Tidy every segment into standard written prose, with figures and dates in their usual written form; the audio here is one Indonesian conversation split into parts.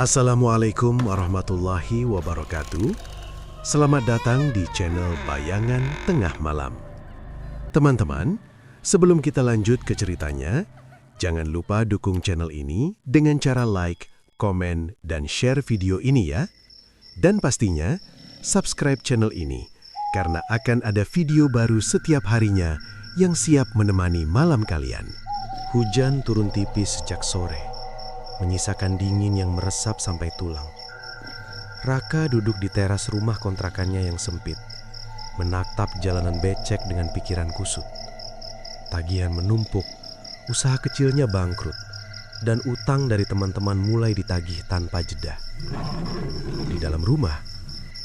Assalamualaikum warahmatullahi wabarakatuh. Selamat datang di channel Bayangan Tengah Malam. Teman-teman, sebelum kita lanjut ke ceritanya, jangan lupa dukung channel ini dengan cara like, komen, dan share video ini ya. Dan pastinya, subscribe channel ini karena akan ada video baru setiap harinya yang siap menemani malam kalian. Hujan turun tipis sejak sore, menyisakan dingin yang meresap sampai tulang. Raka duduk di teras rumah kontrakannya yang sempit, menatap jalanan becek dengan pikiran kusut. Tagihan menumpuk, usaha kecilnya bangkrut, dan utang dari teman-teman mulai ditagih tanpa jeda. Di dalam rumah,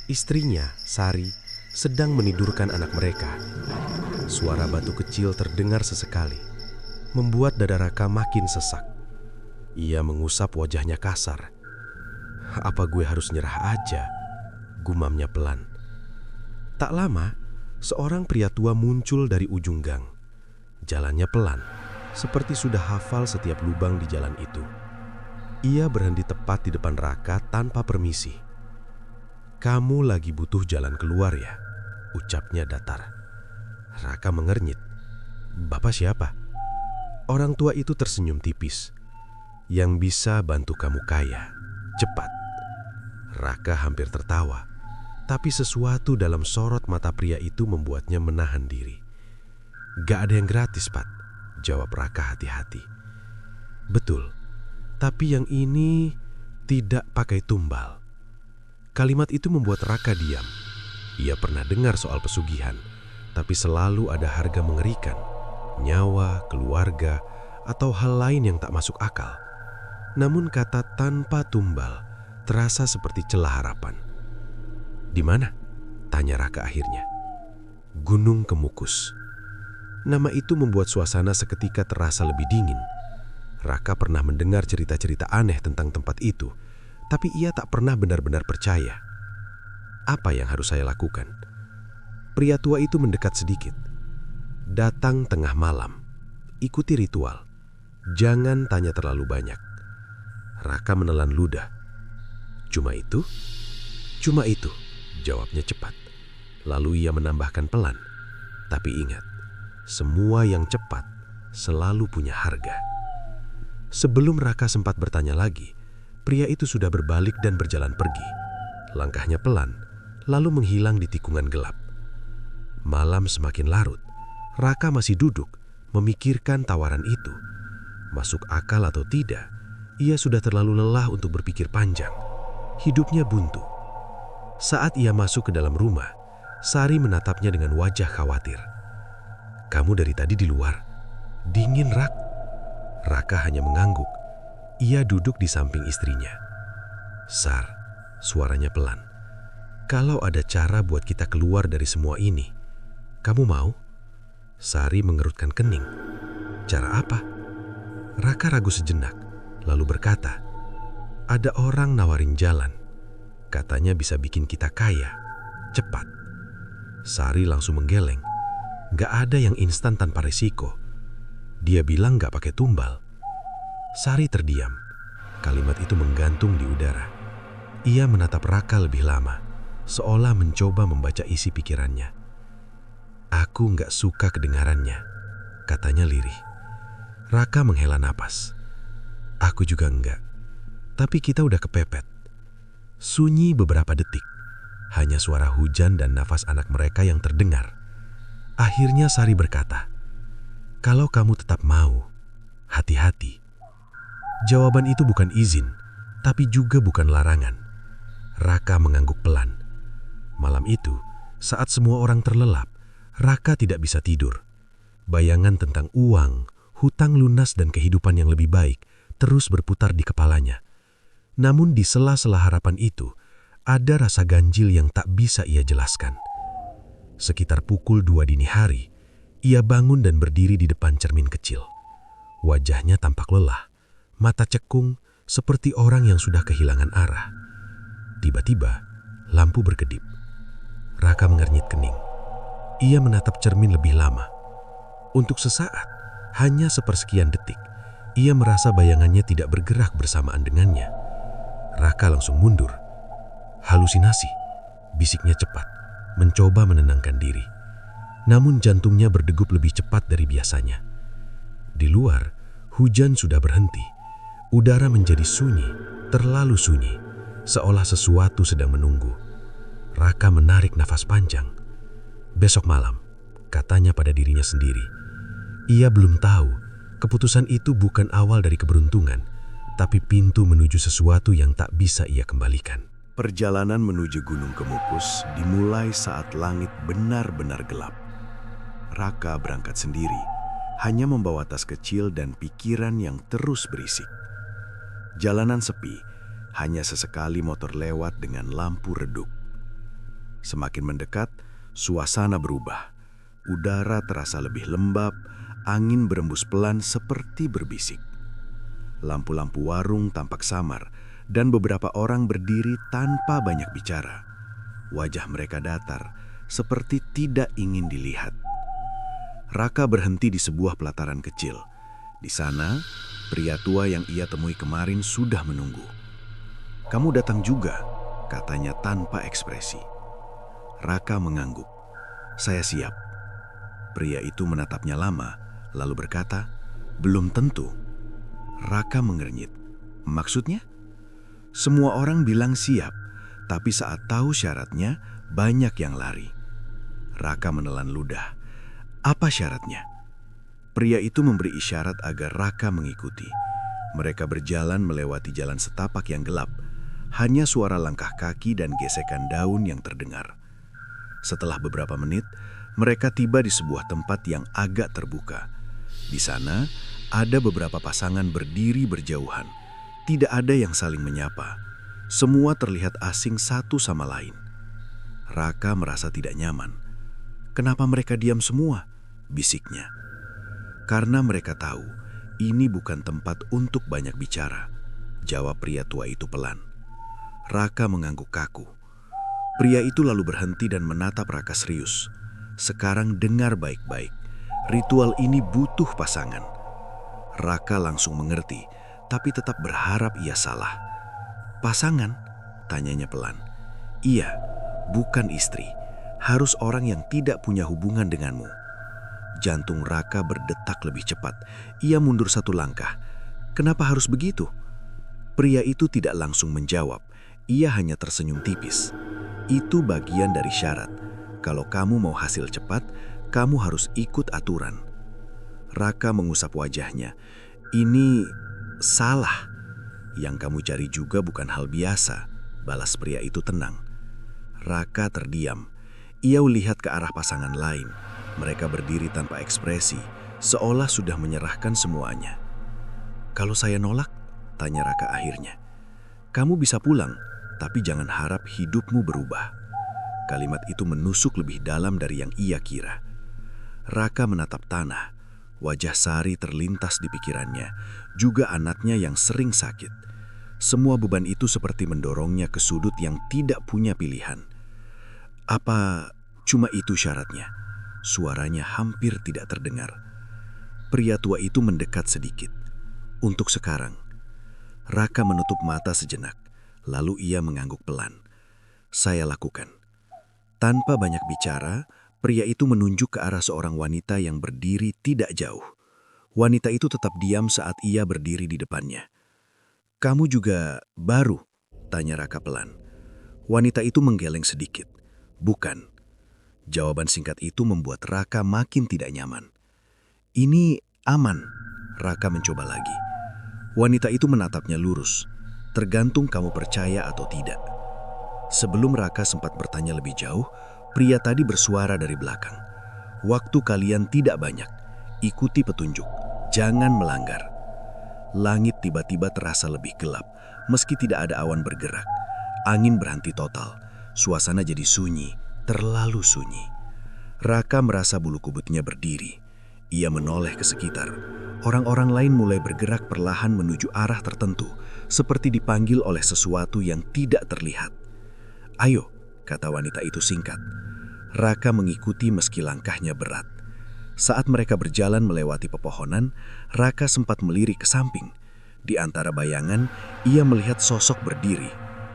istrinya, Sari, sedang menidurkan anak mereka. Suara batu kecil terdengar sesekali, membuat dada Raka makin sesak. Ia mengusap wajahnya kasar. "Apa gue harus nyerah aja?" gumamnya pelan. Tak lama, seorang pria tua muncul dari ujung gang. Jalannya pelan, seperti sudah hafal setiap lubang di jalan itu. Ia berhenti tepat di depan Raka tanpa permisi. "Kamu lagi butuh jalan keluar ya?" ucapnya datar. Raka mengernyit. "Bapak siapa?" Orang tua itu tersenyum tipis. "Yang bisa bantu kamu kaya, cepat." Raka hampir tertawa, tapi sesuatu dalam sorot mata pria itu membuatnya menahan diri. "Gak ada yang gratis, Pat," jawab Raka hati-hati. "Betul, tapi yang ini tidak pakai tumbal." Kalimat itu membuat Raka diam. Ia pernah dengar soal pesugihan, tapi selalu ada harga mengerikan, nyawa, keluarga, atau hal lain yang tak masuk akal. Namun kata tanpa tumbal terasa seperti celah harapan. "Di mana?" tanya Raka akhirnya. "Gunung Kemukus." Nama itu membuat suasana seketika terasa lebih dingin. Raka pernah mendengar cerita-cerita aneh tentang tempat itu, tapi ia tak pernah benar-benar percaya. "Apa yang harus saya lakukan?" Pria tua itu mendekat sedikit. "Datang tengah malam, ikuti ritual. Jangan tanya terlalu banyak." Raka menelan ludah. "Cuma itu?" "Cuma itu," jawabnya cepat. Lalu ia menambahkan pelan, "Tapi ingat, semua yang cepat selalu punya harga." Sebelum Raka sempat bertanya lagi, pria itu sudah berbalik dan berjalan pergi. Langkahnya pelan, lalu menghilang di tikungan gelap. Malam semakin larut. Raka masih duduk, memikirkan tawaran itu. Masuk akal atau tidak, ia sudah terlalu lelah untuk berpikir panjang. Hidupnya buntu. Saat ia masuk ke dalam rumah, Sari menatapnya dengan wajah khawatir. "Kamu dari tadi di luar. Dingin, Rak." Raka hanya mengangguk. Ia duduk di samping istrinya. "Sar," suaranya pelan. "Kalau ada cara buat kita keluar dari semua ini, kamu mau?" Sari mengerutkan kening. "Cara apa?" Raka ragu sejenak, lalu berkata, "Ada orang nawarin jalan. Katanya bisa bikin kita kaya, cepat." Sari langsung menggeleng. "Gak ada yang instan tanpa risiko. Dia bilang gak pakai tumbal." Sari terdiam. Kalimat itu menggantung di udara. Ia menatap Raka lebih lama, seolah mencoba membaca isi pikirannya. "Aku gak suka kedengarannya," katanya lirih. Raka menghela napas. "Aku juga enggak. Tapi kita udah kepepet." Sunyi beberapa detik. Hanya suara hujan dan nafas anak mereka yang terdengar. Akhirnya Sari berkata, "Kalau kamu tetap mau, hati-hati." Jawaban itu bukan izin, tapi juga bukan larangan. Raka mengangguk pelan. Malam itu, saat semua orang terlelap, Raka tidak bisa tidur. Bayangan tentang uang, hutang lunas, dan kehidupan yang lebih baik terus berputar di kepalanya. Namun di sela-sela harapan itu, ada rasa ganjil yang tak bisa ia jelaskan. Sekitar pukul 2 dini hari, ia bangun dan berdiri di depan cermin kecil. Wajahnya tampak lelah, mata cekung seperti orang yang sudah kehilangan arah. Tiba-tiba, lampu berkedip. Raka mengernyit kening. Ia menatap cermin lebih lama. Untuk sesaat, hanya sepersekian detik, ia merasa bayangannya tidak bergerak bersamaan dengannya. Raka langsung mundur. Halusinasi, bisiknya cepat, mencoba menenangkan diri. Namun jantungnya berdegup lebih cepat dari biasanya. Di luar, hujan sudah berhenti. Udara menjadi sunyi, terlalu sunyi, seolah sesuatu sedang menunggu. Raka menarik nafas panjang. Besok malam, katanya pada dirinya sendiri. Ia belum tahu, keputusan itu bukan awal dari keberuntungan, tapi pintu menuju sesuatu yang tak bisa ia kembalikan. Perjalanan menuju Gunung Kemupus dimulai saat langit benar-benar gelap. Raka berangkat sendiri, hanya membawa tas kecil dan pikiran yang terus berisik. Jalanan sepi, hanya sesekali motor lewat dengan lampu redup. Semakin mendekat, suasana berubah. Udara terasa lebih lembab, angin berembus pelan seperti berbisik. Lampu-lampu warung tampak samar, dan beberapa orang berdiri tanpa banyak bicara. Wajah mereka datar, seperti tidak ingin dilihat. Raka berhenti di sebuah pelataran kecil. Di sana, pria tua yang ia temui kemarin sudah menunggu. "Kamu datang juga," katanya tanpa ekspresi. Raka mengangguk. "Saya siap." Pria itu menatapnya lama, lalu berkata, "Belum tentu." Raka mengernyit. "Maksudnya?" "Semua orang bilang siap, tapi saat tahu syaratnya, banyak yang lari." Raka menelan ludah. "Apa syaratnya?" Pria itu memberi isyarat agar Raka mengikuti. Mereka berjalan melewati jalan setapak yang gelap. Hanya suara langkah kaki dan gesekan daun yang terdengar. Setelah beberapa menit, mereka tiba di sebuah tempat yang agak terbuka. Di sana, ada beberapa pasangan berdiri berjauhan. Tidak ada yang saling menyapa. Semua terlihat asing satu sama lain. Raka merasa tidak nyaman. "Kenapa mereka diam semua?" bisiknya. "Karena mereka tahu ini bukan tempat untuk banyak bicara," jawab pria tua itu pelan. Raka mengangguk kaku. Pria itu lalu berhenti dan menatap Raka serius. "Sekarang dengar baik-baik. Ritual ini butuh pasangan." Raka langsung mengerti, tapi tetap berharap ia salah. "Pasangan?" tanyanya pelan. "Iya, bukan istri. Harus orang yang tidak punya hubungan denganmu." Jantung Raka berdetak lebih cepat. Ia mundur satu langkah. "Kenapa harus begitu?" Pria itu tidak langsung menjawab. Ia hanya tersenyum tipis. "Itu bagian dari syarat. Kalau kamu mau hasil cepat, kamu harus ikut aturan." Raka mengusap wajahnya. "Ini salah. Yang kamu cari juga bukan hal biasa," balas pria itu tenang. Raka terdiam. Ia melihat ke arah pasangan lain. Mereka berdiri tanpa ekspresi, seolah sudah menyerahkan semuanya. "Kalau saya nolak?" tanya Raka akhirnya. "Kamu bisa pulang, tapi jangan harap hidupmu berubah." Kalimat itu menusuk lebih dalam dari yang ia kira. Raka menatap tanah. Wajah Sari terlintas di pikirannya, juga anaknya yang sering sakit. Semua beban itu seperti mendorongnya ke sudut yang tidak punya pilihan. "Apa cuma itu syaratnya?" Suaranya hampir tidak terdengar. Pria tua itu mendekat sedikit. "Untuk sekarang." Raka menutup mata sejenak, lalu ia mengangguk pelan. "Saya lakukan." Tanpa banyak bicara, pria itu menunjuk ke arah seorang wanita yang berdiri tidak jauh. Wanita itu tetap diam saat ia berdiri di depannya. "Kamu juga baru?" tanya Raka pelan. Wanita itu menggeleng sedikit. "Bukan." Jawaban singkat itu membuat Raka makin tidak nyaman. "Ini aman." Raka mencoba lagi. Wanita itu menatapnya lurus. "Tergantung kamu percaya atau tidak." Sebelum Raka sempat bertanya lebih jauh, pria tadi bersuara dari belakang. "Waktu kalian tidak banyak. Ikuti petunjuk. Jangan melanggar." Langit tiba-tiba terasa lebih gelap, meski tidak ada awan bergerak. Angin berhenti total. Suasana jadi sunyi, terlalu sunyi. Raka merasa bulu kuduknya berdiri. Ia menoleh ke sekitar. Orang-orang lain mulai bergerak perlahan menuju arah tertentu, seperti dipanggil oleh sesuatu yang tidak terlihat. "Ayo," kata wanita itu singkat. Raka mengikuti meski langkahnya berat. Saat mereka berjalan melewati pepohonan, Raka sempat melirik ke samping. Di antara bayangan, ia melihat sosok berdiri.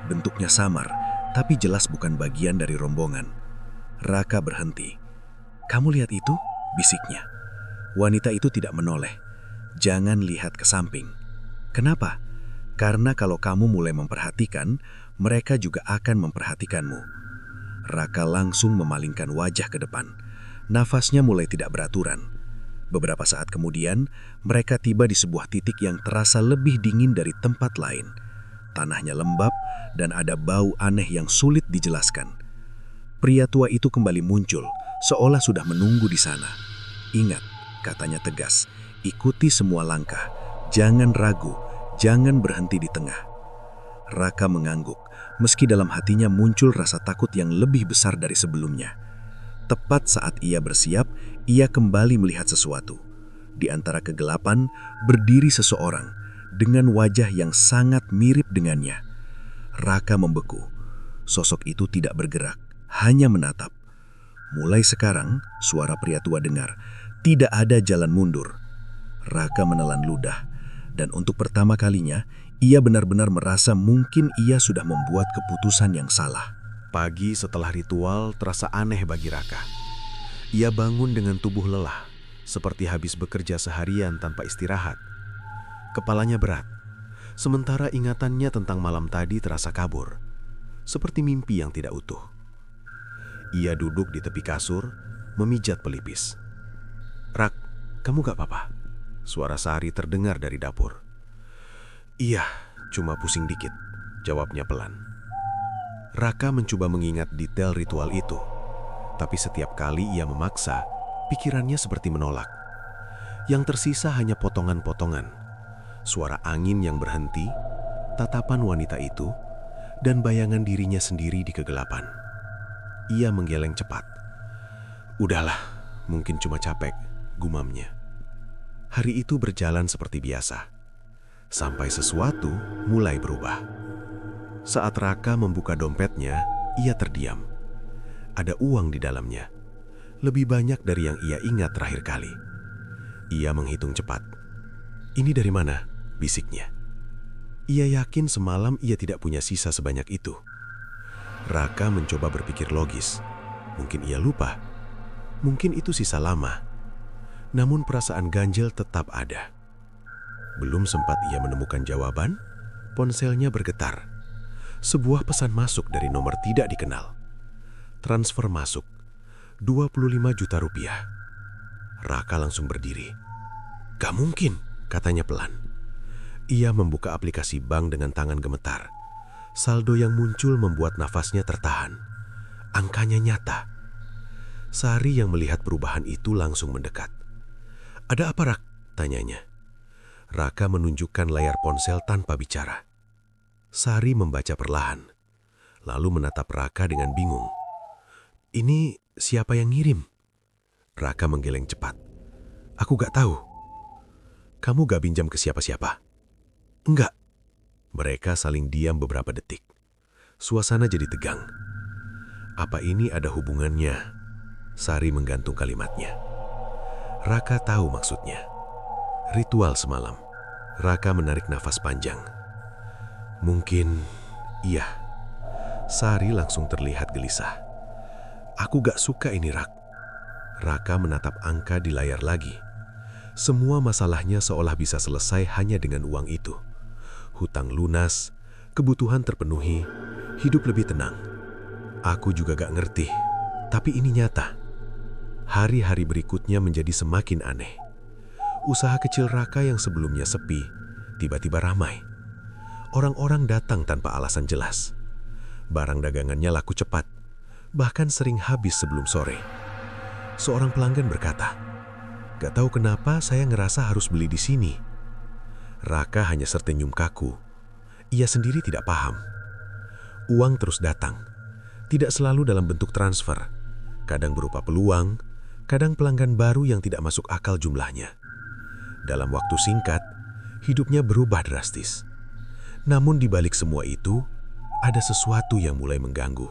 Bentuknya samar, tapi jelas bukan bagian dari rombongan. Raka berhenti. "Kamu lihat itu?" bisiknya. Wanita itu tidak menoleh. "Jangan lihat ke samping." "Kenapa?" "Karena kalau kamu mulai memperhatikan, mereka juga akan memperhatikanmu." Raka langsung memalingkan wajah ke depan. Nafasnya mulai tidak beraturan. Beberapa saat kemudian, mereka tiba di sebuah titik yang terasa lebih dingin dari tempat lain. Tanahnya lembab dan ada bau aneh yang sulit dijelaskan. Pria tua itu kembali muncul, seolah sudah menunggu di sana. "Ingat," katanya tegas, "ikuti semua langkah. Jangan ragu, jangan berhenti di tengah." Raka mengangguk, meski dalam hatinya muncul rasa takut yang lebih besar dari sebelumnya. Tepat saat ia bersiap, ia kembali melihat sesuatu. Di antara kegelapan, berdiri seseorang dengan wajah yang sangat mirip dengannya. Raka membeku. Sosok itu tidak bergerak, hanya menatap. Mulai sekarang, suara pria tua dengar, tidak ada jalan mundur. Raka menelan ludah, dan untuk pertama kalinya, ia benar-benar merasa mungkin ia sudah membuat keputusan yang salah. Pagi setelah ritual terasa aneh bagi Raka. Ia bangun dengan tubuh lelah, seperti habis bekerja seharian tanpa istirahat. Kepalanya berat, sementara ingatannya tentang malam tadi terasa kabur, seperti mimpi yang tidak utuh. Ia duduk di tepi kasur, memijat pelipis. "Rak, kamu gak apa-apa?" Suara Sari terdengar dari dapur. "Iya, cuma pusing dikit," jawabnya pelan. Raka mencoba mengingat detail ritual itu, tapi setiap kali ia memaksa, pikirannya seperti menolak. Yang tersisa hanya potongan-potongan, suara angin yang berhenti, tatapan wanita itu, dan bayangan dirinya sendiri di kegelapan. Ia menggeleng cepat. "Udahlah, mungkin cuma capek," gumamnya. Hari itu berjalan seperti biasa, sampai sesuatu mulai berubah. Saat Raka membuka dompetnya, ia terdiam. Ada uang di dalamnya, lebih banyak dari yang ia ingat terakhir kali. Ia menghitung cepat. "Ini dari mana?" bisiknya. Ia yakin semalam ia tidak punya sisa sebanyak itu. Raka mencoba berpikir logis. Mungkin ia lupa. Mungkin itu sisa lama. Namun perasaan ganjil tetap ada. Belum sempat ia menemukan jawaban, ponselnya bergetar. Sebuah pesan masuk dari nomor tidak dikenal. Transfer masuk, 25 juta rupiah. Raka langsung berdiri. "Gak mungkin," katanya pelan. Ia membuka aplikasi bank dengan tangan gemetar. Saldo yang muncul membuat nafasnya tertahan. Angkanya nyata. Sari yang melihat perubahan itu langsung mendekat. "Ada apa, Rak?" tanyanya. Raka menunjukkan layar ponsel tanpa bicara. Sari membaca perlahan, lalu menatap Raka dengan bingung. "Ini siapa yang ngirim?" Raka menggeleng cepat. "Aku gak tahu." "Kamu gak pinjam ke siapa-siapa?" "Enggak." Mereka saling diam beberapa detik. Suasana jadi tegang. Apa ini ada hubungannya? Sari menggantung kalimatnya. Raka tahu maksudnya. Ritual semalam. Raka menarik nafas panjang. "Mungkin, iya." Sari langsung terlihat gelisah. "Aku gak suka ini, Rak." Raka menatap angka di layar lagi. Semua masalahnya seolah bisa selesai hanya dengan uang itu. Hutang lunas, kebutuhan terpenuhi, hidup lebih tenang. Aku juga gak ngerti, tapi ini nyata. Hari-hari berikutnya menjadi semakin aneh. Usaha kecil Raka yang sebelumnya sepi, tiba-tiba ramai. Orang-orang datang tanpa alasan jelas. Barang dagangannya laku cepat, bahkan sering habis sebelum sore. Seorang pelanggan berkata, "Gak tahu kenapa saya ngerasa harus beli di sini." Raka hanya tersenyum kaku. Ia sendiri tidak paham. Uang terus datang, tidak selalu dalam bentuk transfer. Kadang berupa peluang, kadang pelanggan baru yang tidak masuk akal jumlahnya. Dalam waktu singkat, hidupnya berubah drastis. Namun di balik semua itu, ada sesuatu yang mulai mengganggu.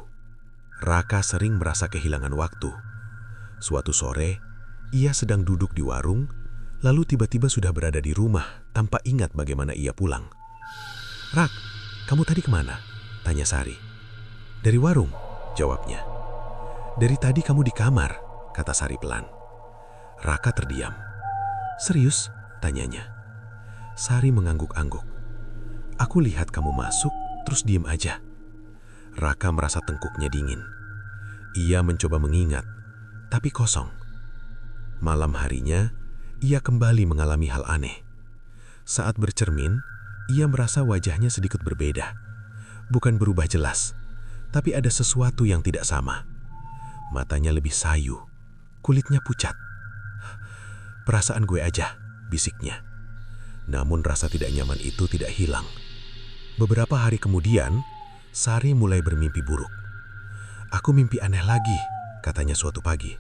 Raka sering merasa kehilangan waktu. Suatu sore, ia sedang duduk di warung, lalu tiba-tiba sudah berada di rumah tanpa ingat bagaimana ia pulang. "Rak, kamu tadi kemana?" Tanya Sari. Dari warung, jawabnya. Dari tadi kamu di kamar, kata Sari pelan. Raka terdiam. Serius? Tanyanya. Sari mengangguk-angguk. Aku lihat kamu masuk, terus diem aja. Raka merasa tengkuknya dingin. Ia mencoba mengingat, tapi kosong. Malam harinya, ia kembali mengalami hal aneh. Saat bercermin, ia merasa wajahnya sedikit berbeda. Bukan berubah jelas, tapi ada sesuatu yang tidak sama. Matanya lebih sayu, kulitnya pucat. Perasaan gue aja, bisiknya. Namun rasa tidak nyaman itu tidak hilang. Beberapa hari kemudian, Sari mulai bermimpi buruk. Aku mimpi aneh lagi, katanya suatu pagi.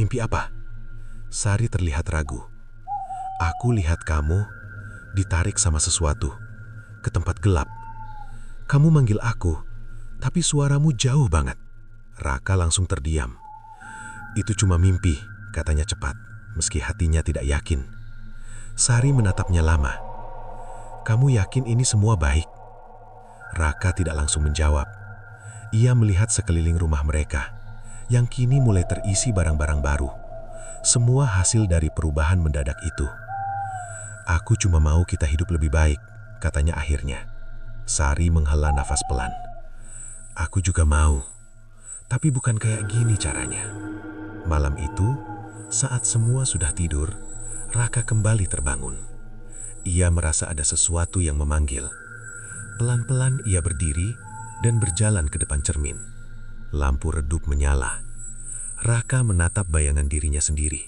Mimpi apa? Sari terlihat ragu. Aku lihat kamu ditarik sama sesuatu ke tempat gelap. Kamu manggil aku, tapi suaramu jauh banget. Raka langsung terdiam. Itu cuma mimpi, katanya cepat, meski hatinya tidak yakin. Sari menatapnya lama. Kamu yakin ini semua baik? Raka tidak langsung menjawab. Ia melihat sekeliling rumah mereka, yang kini mulai terisi barang-barang baru. Semua hasil dari perubahan mendadak itu. Aku cuma mau kita hidup lebih baik, katanya akhirnya. Sari menghela nafas pelan. Aku juga mau, tapi bukan kayak gini caranya. Malam itu, saat semua sudah tidur, Raka kembali terbangun. Ia merasa ada sesuatu yang memanggil. Pelan-pelan ia berdiri dan berjalan ke depan cermin. Lampu redup menyala. Raka menatap bayangan dirinya sendiri.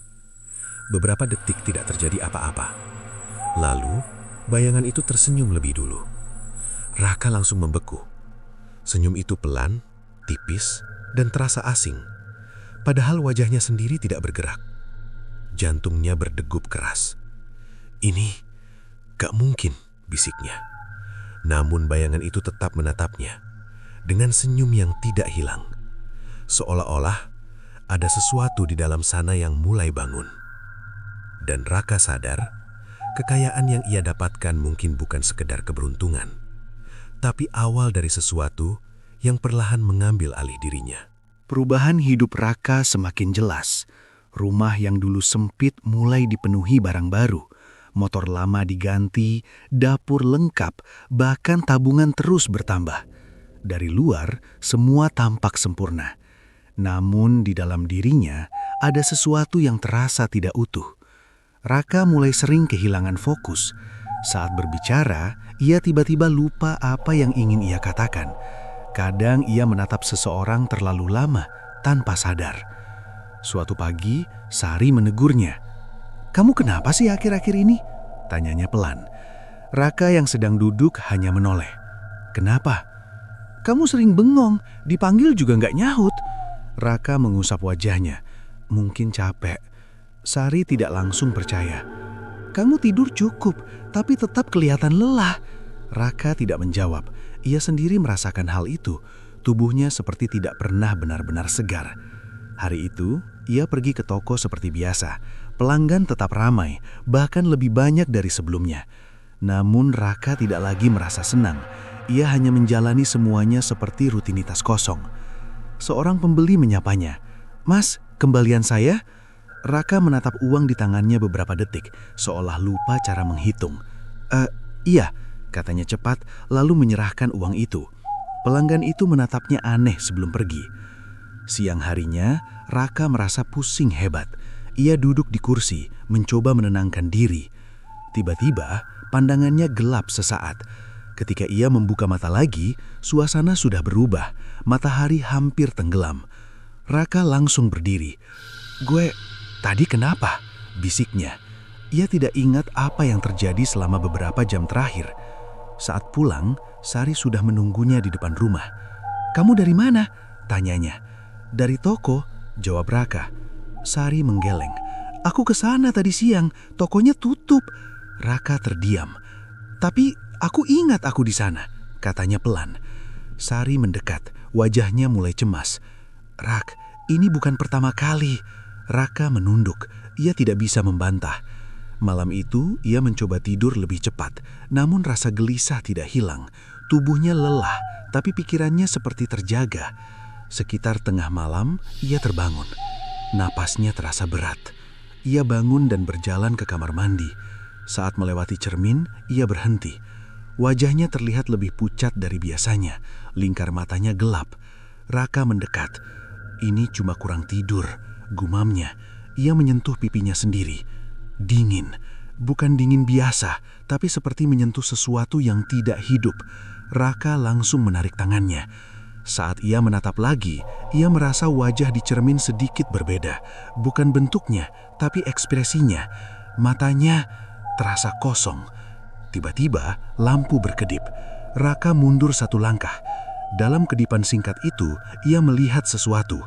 Beberapa detik tidak terjadi apa-apa. Lalu, bayangan itu tersenyum lebih dulu. Raka langsung membeku. Senyum itu pelan, tipis, dan terasa asing. Padahal wajahnya sendiri tidak bergerak. Jantungnya berdegup keras. Ini gak mungkin, bisiknya. Namun bayangan itu tetap menatapnya, dengan senyum yang tidak hilang. Seolah-olah ada sesuatu di dalam sana yang mulai bangun. Dan Raka sadar, kekayaan yang ia dapatkan mungkin bukan sekedar keberuntungan, tapi awal dari sesuatu yang perlahan mengambil alih dirinya. Perubahan hidup Raka semakin jelas. Rumah yang dulu sempit mulai dipenuhi barang baru. Motor lama diganti, dapur lengkap, bahkan tabungan terus bertambah. Dari luar, semua tampak sempurna. Namun di dalam dirinya, ada sesuatu yang terasa tidak utuh. Raka mulai sering kehilangan fokus. Saat berbicara, ia tiba-tiba lupa apa yang ingin ia katakan. Kadang ia menatap seseorang terlalu lama tanpa sadar. Suatu pagi, Sari menegurnya. "Kamu kenapa sih akhir-akhir ini?" tanyanya pelan. Raka yang sedang duduk hanya menoleh. "Kenapa?" "Kamu sering bengong, dipanggil juga nggak nyahut." Raka mengusap wajahnya. "Mungkin capek." Sari tidak langsung percaya. "Kamu tidur cukup, tapi tetap kelihatan lelah." Raka tidak menjawab. Ia sendiri merasakan hal itu. Tubuhnya seperti tidak pernah benar-benar segar. Hari itu, ia pergi ke toko seperti biasa. Pelanggan tetap ramai, bahkan lebih banyak dari sebelumnya. Namun Raka tidak lagi merasa senang. Ia hanya menjalani semuanya seperti rutinitas kosong. Seorang pembeli menyapanya. "Mas, kembalian saya?" Raka menatap uang di tangannya beberapa detik, seolah lupa cara menghitung. Iya," katanya cepat, lalu menyerahkan uang itu. Pelanggan itu menatapnya aneh sebelum pergi. Siang harinya, Raka merasa pusing hebat. Ia duduk di kursi, mencoba menenangkan diri. Tiba-tiba, pandangannya gelap sesaat. Ketika ia membuka mata lagi, suasana sudah berubah. Matahari hampir tenggelam. Raka langsung berdiri. Tadi kenapa?" bisiknya. Ia tidak ingat apa yang terjadi selama beberapa jam terakhir. Saat pulang, Sari sudah menunggunya di depan rumah. "Kamu dari mana?" tanyanya. "Dari toko," jawab Raka. Sari menggeleng. "Aku ke sana tadi siang, tokonya tutup." Raka terdiam. "Tapi aku ingat aku di sana," katanya pelan. Sari mendekat, wajahnya mulai cemas. "Rak, ini bukan pertama kali." Raka menunduk. Ia tidak bisa membantah. Malam itu, ia mencoba tidur lebih cepat, namun rasa gelisah tidak hilang. Tubuhnya lelah, tapi pikirannya seperti terjaga. Sekitar tengah malam, ia terbangun. Napasnya terasa berat. Ia bangun dan berjalan ke kamar mandi. Saat melewati cermin, ia berhenti. Wajahnya terlihat lebih pucat dari biasanya. Lingkar matanya gelap. Raka mendekat. Ini cuma kurang tidur, gumamnya. Ia menyentuh pipinya sendiri. Dingin. Bukan dingin biasa, tapi seperti menyentuh sesuatu yang tidak hidup. Raka langsung menarik tangannya. Saat ia menatap lagi, ia merasa wajah di cermin sedikit berbeda. Bukan bentuknya, tapi ekspresinya. Matanya terasa kosong. Tiba-tiba, lampu berkedip. Raka mundur satu langkah. Dalam kedipan singkat itu, ia melihat sesuatu.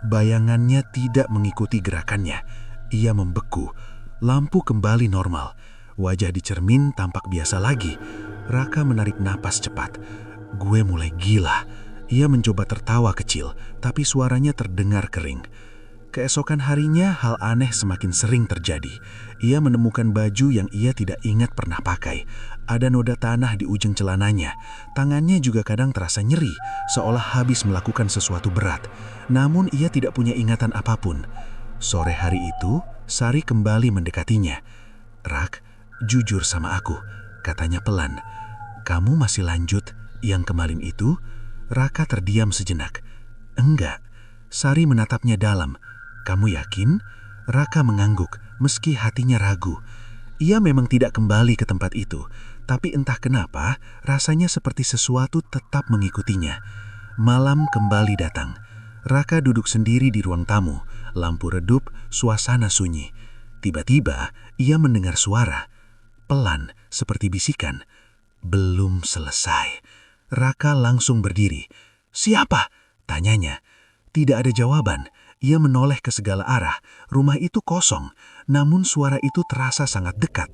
Bayangannya tidak mengikuti gerakannya. Ia membeku. Lampu kembali normal. Wajah di cermin tampak biasa lagi. Raka menarik napas cepat. Gue mulai gila. Ia mencoba tertawa kecil, tapi suaranya terdengar kering. Keesokan harinya, hal aneh semakin sering terjadi. Ia menemukan baju yang ia tidak ingat pernah pakai. Ada noda tanah di ujung celananya. Tangannya juga kadang terasa nyeri, seolah habis melakukan sesuatu berat. Namun ia tidak punya ingatan apapun. Sore hari itu, Sari kembali mendekatinya. "Rak, jujur sama aku," katanya pelan. "Kamu masih lanjut yang kemarin itu?" Raka terdiam sejenak. "Enggak." Sari menatapnya dalam. "Kamu yakin?" Raka mengangguk, meski hatinya ragu. Ia memang tidak kembali ke tempat itu, tapi entah kenapa rasanya seperti sesuatu tetap mengikutinya. Malam kembali datang. Raka duduk sendiri di ruang tamu. Lampu redup, suasana sunyi. Tiba-tiba ia mendengar suara. Pelan, seperti bisikan. "Belum selesai." Raka langsung berdiri. "Siapa?" tanyanya. Tidak ada jawaban. Ia menoleh ke segala arah. Rumah itu kosong, namun suara itu terasa sangat dekat.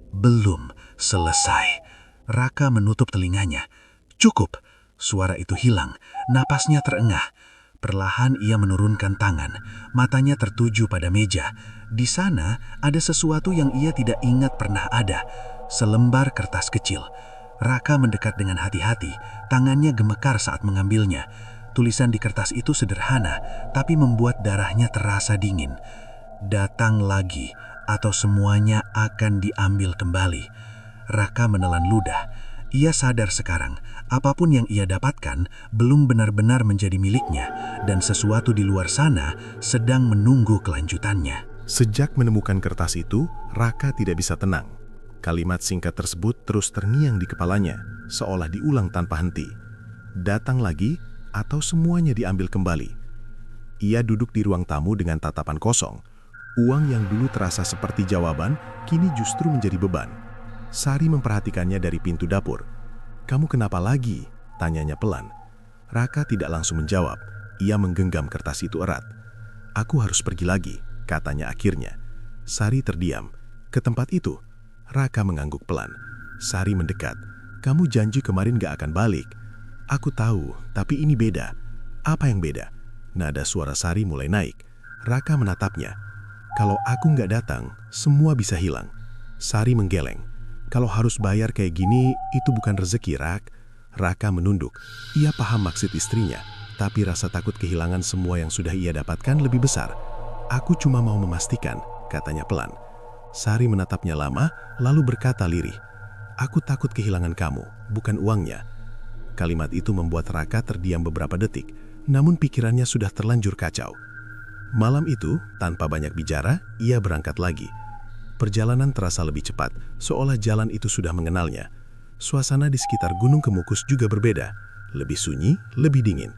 "Belum selesai." Raka menutup telinganya. "Cukup." Suara itu hilang. Napasnya terengah. Perlahan ia menurunkan tangan. Matanya tertuju pada meja. Di sana ada sesuatu yang ia tidak ingat pernah ada. Selembar kertas kecil. Raka mendekat dengan hati-hati. Tangannya gemekar saat mengambilnya. Tulisan di kertas itu sederhana, tapi membuat darahnya terasa dingin. "Datang lagi, atau semuanya akan diambil kembali." Raka menelan ludah. Ia sadar sekarang, apapun yang ia dapatkan belum benar-benar menjadi miliknya, dan sesuatu di luar sana sedang menunggu kelanjutannya. Sejak menemukan kertas itu, Raka tidak bisa tenang. Kalimat singkat tersebut terus terngiang di kepalanya, seolah diulang tanpa henti. Datang lagi, atau semuanya diambil kembali. Ia duduk di ruang tamu dengan tatapan kosong. Uang yang dulu terasa seperti jawaban, kini justru menjadi beban. Sari memperhatikannya dari pintu dapur. "Kamu kenapa lagi?" tanyanya pelan. Raka tidak langsung menjawab. Ia menggenggam kertas itu erat. "Aku harus pergi lagi," katanya akhirnya. Sari terdiam. "Ke tempat itu?" Raka mengangguk pelan. Sari mendekat. "Kamu janji kemarin gak akan balik." "Aku tahu, tapi ini beda." "Apa yang beda?" Nada suara Sari mulai naik. Raka menatapnya. "Kalau aku gak datang, semua bisa hilang." Sari menggeleng. "Kalau harus bayar kayak gini, itu bukan rezeki, Rak." Raka menunduk. Ia paham maksud istrinya, tapi rasa takut kehilangan semua yang sudah ia dapatkan lebih besar. "Aku cuma mau memastikan," katanya pelan. Sari menatapnya lama, lalu berkata lirih, "Aku takut kehilangan kamu, bukan uangnya." Kalimat itu membuat Raka terdiam beberapa detik, namun pikirannya sudah terlanjur kacau. Malam itu, tanpa banyak bicara, ia berangkat lagi. Perjalanan terasa lebih cepat, seolah jalan itu sudah mengenalnya. Suasana di sekitar Gunung Kemukus juga berbeda, lebih sunyi, lebih dingin.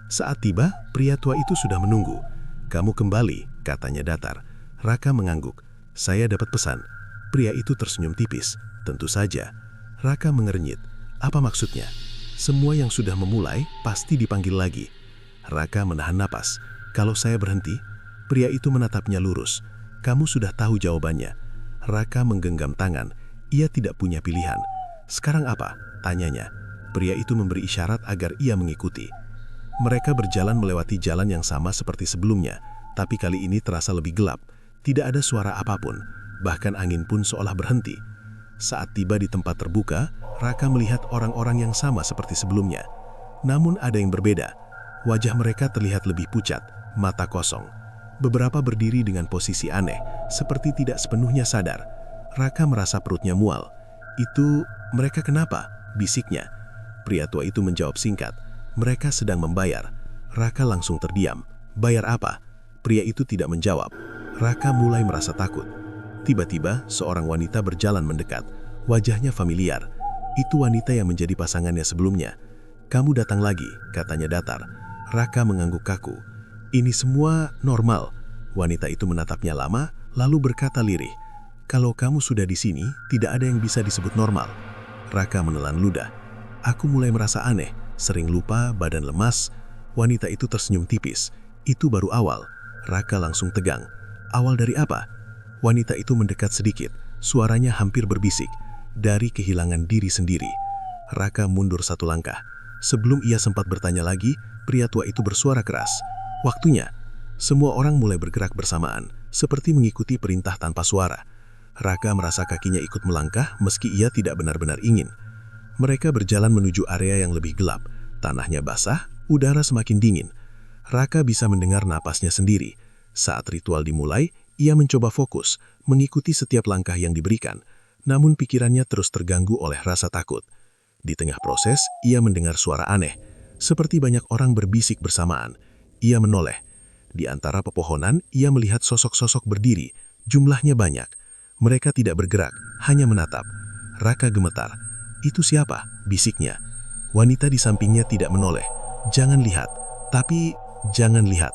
Saat tiba, pria tua itu sudah menunggu. "Kamu kembali," katanya datar. Raka mengangguk. "Saya dapat pesan." Pria itu tersenyum tipis. "Tentu saja." Raka mengernyit. "Apa maksudnya?" "Semua yang sudah memulai pasti dipanggil lagi." Raka menahan napas. "Kalau saya berhenti?" Pria itu menatapnya lurus. "Kamu sudah tahu jawabannya." Raka menggenggam tangan. Ia tidak punya pilihan. "Sekarang apa?" tanyanya. Pria itu memberi isyarat agar ia mengikuti. Mereka berjalan melewati jalan yang sama seperti sebelumnya, tapi kali ini terasa lebih gelap. Tidak ada suara apapun, bahkan angin pun seolah berhenti. Saat tiba di tempat terbuka, Raka melihat orang-orang yang sama seperti sebelumnya. Namun ada yang berbeda. Wajah mereka terlihat lebih pucat, mata kosong. Beberapa berdiri dengan posisi aneh, seperti tidak sepenuhnya sadar. Raka merasa perutnya mual. "Itu, mereka kenapa?" bisiknya. Pria tua itu menjawab singkat, "Mereka sedang membayar." Raka langsung terdiam. "Bayar apa?" Pria itu tidak menjawab. Raka mulai merasa takut. Tiba-tiba, seorang wanita berjalan mendekat. Wajahnya familiar. Itu wanita yang menjadi pasangannya sebelumnya. "Kamu datang lagi," katanya datar. Raka mengangguk kaku. "Ini semua normal." Wanita itu menatapnya lama, lalu berkata lirih, "Kalau kamu sudah di sini, tidak ada yang bisa disebut normal." Raka menelan ludah. "Aku mulai merasa aneh, sering lupa, badan lemas." Wanita itu tersenyum tipis. "Itu baru awal." Raka langsung tegang. "Awal dari apa?" Wanita itu mendekat sedikit, suaranya hampir berbisik. "Dari kehilangan diri sendiri." Raka mundur satu langkah. Sebelum ia sempat bertanya lagi, pria tua itu bersuara keras, "Waktunya." Semua orang mulai bergerak bersamaan, seperti mengikuti perintah tanpa suara. Raka merasa kakinya ikut melangkah meski ia tidak benar-benar ingin. Mereka berjalan menuju area yang lebih gelap. Tanahnya basah, udara semakin dingin. Raka bisa mendengar napasnya sendiri. Saat ritual dimulai, ia mencoba fokus, mengikuti setiap langkah yang diberikan. Namun pikirannya terus terganggu oleh rasa takut. Di tengah proses, ia mendengar suara aneh. Seperti banyak orang berbisik bersamaan. Ia menoleh. Di antara pepohonan, ia melihat sosok-sosok berdiri. Jumlahnya banyak. Mereka tidak bergerak, hanya menatap. Raka gemetar. "Itu siapa?" bisiknya. Wanita di sampingnya tidak menoleh. "Jangan lihat." "Tapi, jangan lihat.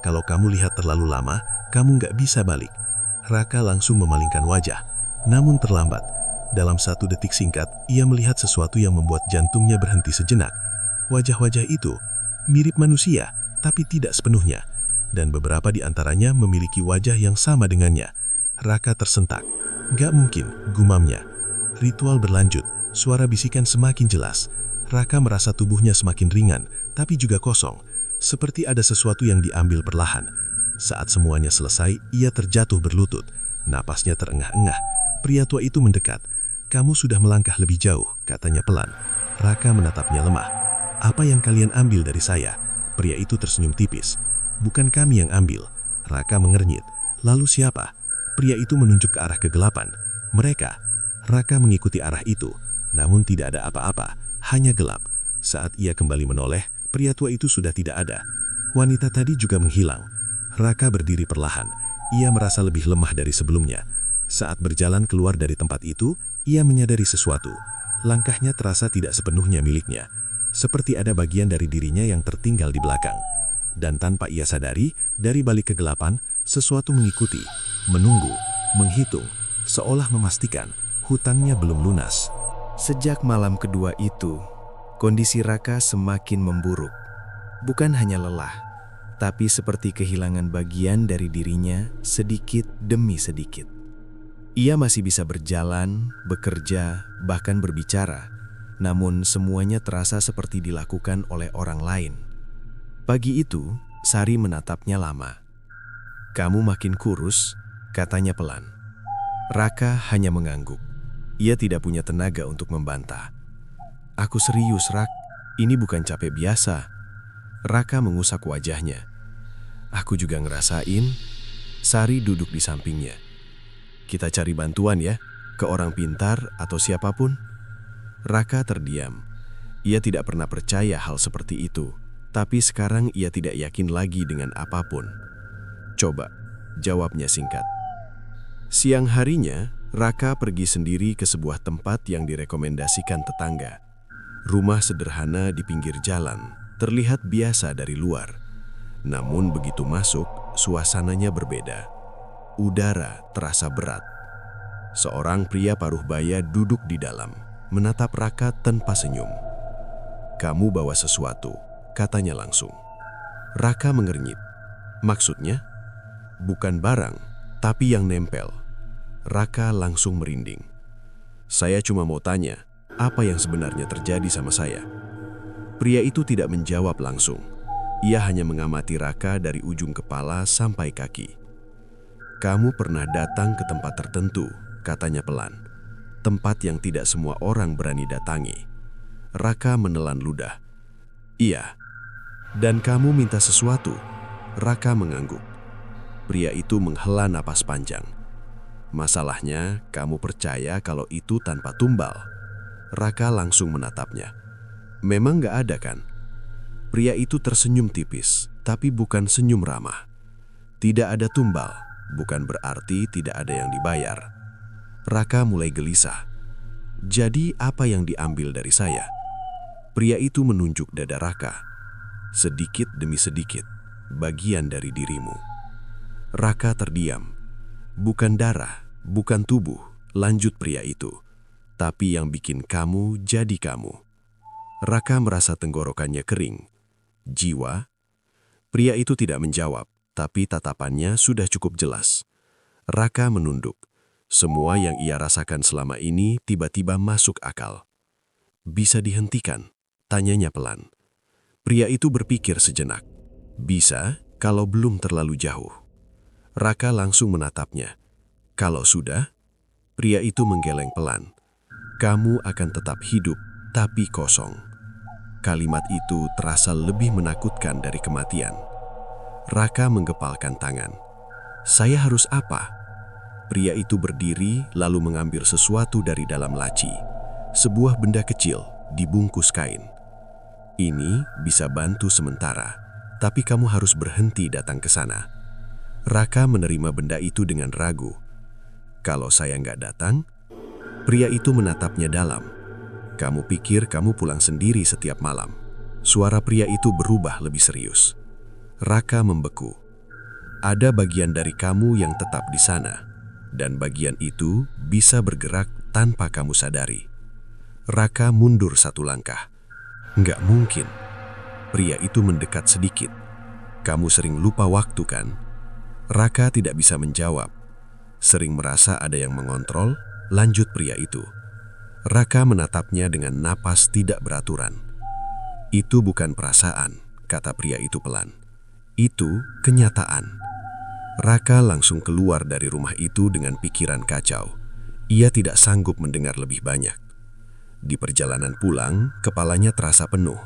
Kalau kamu lihat terlalu lama, kamu nggak bisa balik." Raka langsung memalingkan wajah. Namun terlambat. Dalam 1 detik singkat, ia melihat sesuatu yang membuat jantungnya berhenti sejenak. Wajah-wajah itu mirip manusia, tapi tidak sepenuhnya. Dan beberapa di antaranya memiliki wajah yang sama dengannya. Raka tersentak. "Gak mungkin," gumamnya. Ritual berlanjut, suara bisikan semakin jelas. Raka merasa tubuhnya semakin ringan, tapi juga kosong. Seperti ada sesuatu yang diambil perlahan. Saat semuanya selesai, ia terjatuh berlutut. Napasnya terengah-engah. Pria tua itu mendekat. "Kamu sudah melangkah lebih jauh," katanya pelan. Raka menatapnya lemah. "Apa yang kalian ambil dari saya?" Pria itu tersenyum tipis. "Bukan kami yang ambil." Raka mengernyit. "Lalu siapa?" Pria itu menunjuk ke arah kegelapan. "Mereka." Raka mengikuti arah itu. Namun tidak ada apa-apa, hanya gelap. Saat ia kembali menoleh, pria tua itu sudah tidak ada. Wanita tadi juga menghilang. Raka berdiri perlahan. Ia merasa lebih lemah dari sebelumnya. Saat berjalan keluar dari tempat itu, ia menyadari sesuatu. Langkahnya terasa tidak sepenuhnya miliknya. Seperti ada bagian dari dirinya yang tertinggal di belakang. Dan tanpa ia sadari, dari balik kegelapan, sesuatu mengikuti, menunggu, menghitung, seolah memastikan hutangnya belum lunas. Sejak malam kedua itu, kondisi Raka semakin memburuk. Bukan hanya lelah, tapi seperti kehilangan bagian dari dirinya sedikit demi sedikit. Ia masih bisa berjalan, bekerja, bahkan berbicara, namun semuanya terasa seperti dilakukan oleh orang lain. Pagi itu, Sari menatapnya lama. "Kamu makin kurus," katanya pelan. Raka hanya mengangguk. Ia tidak punya tenaga untuk membantah. "Aku serius, Rak. Ini bukan capek biasa." Raka mengusap wajahnya. "Aku juga ngerasain." Sari duduk di sampingnya. "Kita cari bantuan ya, ke orang pintar atau siapapun." Raka terdiam. Ia tidak pernah percaya hal seperti itu, tapi sekarang ia tidak yakin lagi dengan apapun. "Coba," jawabnya singkat. Siang harinya, Raka pergi sendiri ke sebuah tempat yang direkomendasikan tetangga. Rumah sederhana di pinggir jalan, terlihat biasa dari luar. Namun begitu masuk, suasananya berbeda. Udara terasa berat. Seorang pria paruh baya duduk di dalam, menatap Raka tanpa senyum. "Kamu bawa sesuatu," katanya langsung. Raka mengernyit. "Maksudnya?" "Bukan barang, tapi yang nempel." Raka langsung merinding. "Saya cuma mau tanya, apa yang sebenarnya terjadi sama saya?" Pria itu tidak menjawab langsung. Ia hanya mengamati Raka dari ujung kepala sampai kaki. "Kamu pernah datang ke tempat tertentu," katanya pelan. tempat yang tidak semua orang berani datangi. Raka menelan ludah. Iya, dan kamu minta sesuatu? Raka mengangguk. Pria itu menghela napas panjang. Masalahnya, kamu percaya kalau itu tanpa tumbal? Raka langsung menatapnya. Memang gak ada kan? Pria itu tersenyum tipis, tapi bukan senyum ramah. Tidak ada tumbal, bukan berarti tidak ada yang dibayar. Raka mulai gelisah. Jadi apa yang diambil dari saya? Pria itu menunjuk dada Raka. Sedikit demi sedikit, bagian dari dirimu. Raka terdiam. Bukan darah, bukan tubuh, lanjut pria itu. Tapi yang bikin kamu jadi kamu. Raka merasa tenggorokannya kering. Jiwa? Pria itu tidak menjawab, tapi tatapannya sudah cukup jelas. Raka menunduk. Semua yang ia rasakan selama ini tiba-tiba masuk akal. Bisa dihentikan? Tanyanya pelan. Pria itu berpikir sejenak. Bisa, kalau belum terlalu jauh. Raka langsung menatapnya. Kalau sudah, pria itu menggeleng pelan. Kamu akan tetap hidup, tapi kosong. Kalimat itu terasa lebih menakutkan dari kematian. Raka menggepalkan tangan. Saya harus apa? Pria itu berdiri lalu mengambil sesuatu dari dalam laci. Sebuah benda kecil dibungkus kain. Ini bisa bantu sementara, tapi kamu harus berhenti datang ke sana. Raka menerima benda itu dengan ragu. Kalau saya nggak datang? Pria itu menatapnya dalam. Kamu pikir kamu pulang sendiri setiap malam? Suara pria itu berubah lebih serius. Raka membeku. Ada bagian dari kamu yang tetap di sana, dan bagian itu bisa bergerak tanpa kamu sadari. Raka mundur satu langkah. Nggak mungkin. Pria itu mendekat sedikit. Kamu sering lupa waktu kan? Raka tidak bisa menjawab. Sering merasa ada yang mengontrol, lanjut pria itu. Raka menatapnya dengan napas tidak beraturan. Itu bukan perasaan, kata pria itu pelan. Itu kenyataan. Raka langsung keluar dari rumah itu dengan pikiran kacau. Ia tidak sanggup mendengar lebih banyak. Di perjalanan pulang, kepalanya terasa penuh.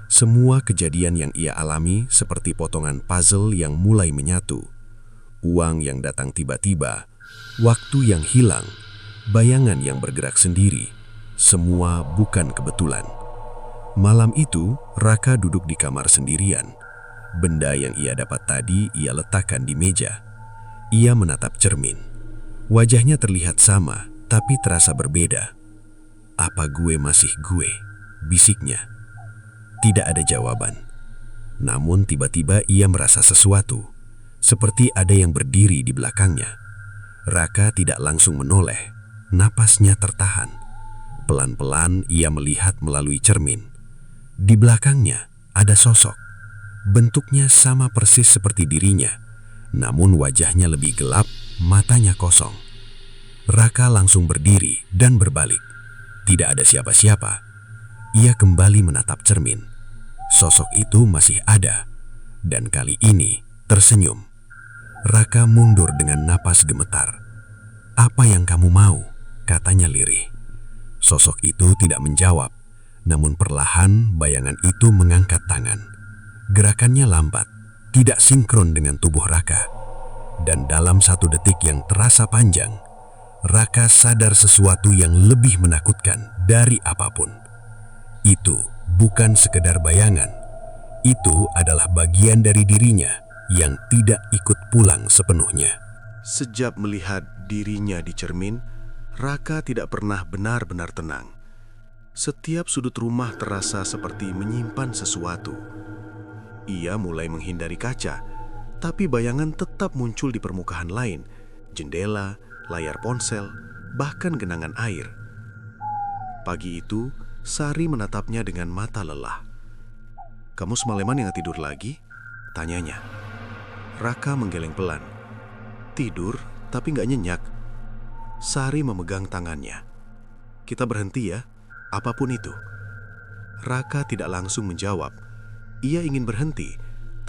Semua kejadian yang ia alami seperti potongan puzzle yang mulai menyatu. Uang yang datang tiba-tiba, waktu yang hilang, bayangan yang bergerak sendiri. Semua bukan kebetulan. Malam itu, Raka duduk di kamar sendirian. Benda yang ia dapat tadi ia letakkan di meja. Ia menatap cermin. Wajahnya terlihat sama, tapi terasa berbeda. Apa gue masih gue? Bisiknya. Tidak ada jawaban. Namun tiba-tiba ia merasa sesuatu. Seperti ada yang berdiri di belakangnya. Raka tidak langsung menoleh. Napasnya tertahan. Pelan-pelan ia melihat melalui cermin. Di belakangnya ada sosok. Bentuknya sama persis seperti dirinya. Namun wajahnya lebih gelap, matanya kosong. Raka langsung berdiri dan berbalik. Tidak ada siapa-siapa. Ia kembali menatap cermin. Sosok itu masih ada. Dan kali ini tersenyum. Raka mundur dengan napas gemetar. Apa yang kamu mau? Katanya lirih. Sosok itu tidak menjawab. Namun perlahan bayangan itu mengangkat tangan. Gerakannya lambat, tidak sinkron dengan tubuh Raka. Dan dalam satu detik yang terasa panjang, Raka sadar sesuatu yang lebih menakutkan dari apapun. Itu bukan sekedar bayangan. Itu adalah bagian dari dirinya yang tidak ikut pulang sepenuhnya. Sejak melihat dirinya di cermin, Raka tidak pernah benar-benar tenang. Setiap sudut rumah terasa seperti menyimpan sesuatu. Ia mulai menghindari kaca, tapi bayangan tetap muncul di permukaan lain, jendela, layar ponsel, bahkan genangan air. Pagi itu, Sari menatapnya dengan mata lelah. Kamu semalaman yang tidur lagi? Tanyanya. Raka menggeleng pelan. Tidur, tapi nggak nyenyak. Sari memegang tangannya. Kita berhenti ya, apapun itu. Raka tidak langsung menjawab. Ia ingin berhenti,